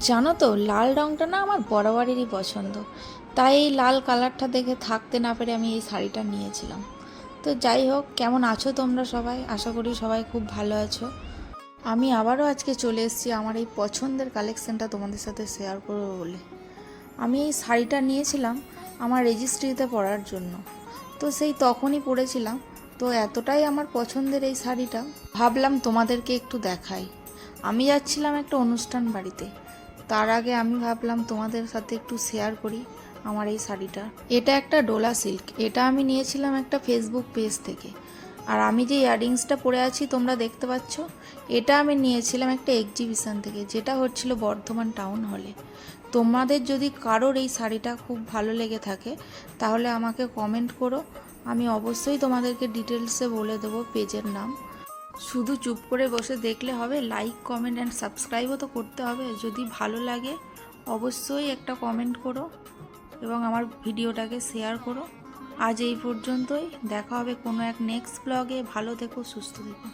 জানো তো, লাল রঙটা না আমার বরাবরেরই পছন্দ। তাই এই লাল কালারটা দেখে থাকতে না পেরে আমি এই শাড়িটা নিয়েছিলাম। তো যাই হোক, কেমন আছো তোমরা সবাই? আশা করি সবাই খুব ভালো আছো। আমি আবারও আজকে চলে এসেছি আমার এই পছন্দের কালেকশনটা তোমাদের সাথে শেয়ার করবো বলে। আমি এই শাড়িটা নিয়েছিলাম আমার রেজিস্ট্রিতে পরার জন্য। তো সেই তখনই পরেছিলাম। তো এতটাই আমার পছন্দের এই শাড়িটা, ভাবলাম তোমাদেরকে একটু দেখাই। আমি যাচ্ছিলাম একটা অনুষ্ঠান বাড়িতে, তার আগে আমি ভাবলাম তোমাদের সাথে একটু শেয়ার করি আমার এই শাড়িটা। এটা একটা ডোলা সিল্ক, এটা আমি নিয়েছিলাম একটা ফেসবুক পেজ থেকে। আর আমি যে ইয়াররিংসটা পরে আছি তোমরা দেখতে পাচ্ছ, এটা আমি নিয়েছিলাম একটা এক্সিবিশন থেকে, যেটা হচ্ছিল বর্ধমান টাউন হলে। তোমাদের যদি কারোর এই শাড়িটা খুব ভালো লেগে থাকে তাহলে আমাকে কমেন্ট করো, আমি অবশ্যই তোমাদেরকে ডিটেলসে বলে দেবো পেজের নাম। শুধু চুপ করে বসে দেখলে হবে, লাইক কমেন্ট অ্যান্ড সাবস্ক্রাইবও তো করতে হবে। যদি ভালো লাগে অবশ্যই একটা কমেন্ট করো এবং আমার ভিডিওটাকে শেয়ার করো। আজ এই পর্যন্তই, দেখা হবে কোনো এক নেক্সট ব্লগে। ভালো থেকো, সুস্থ থেকো।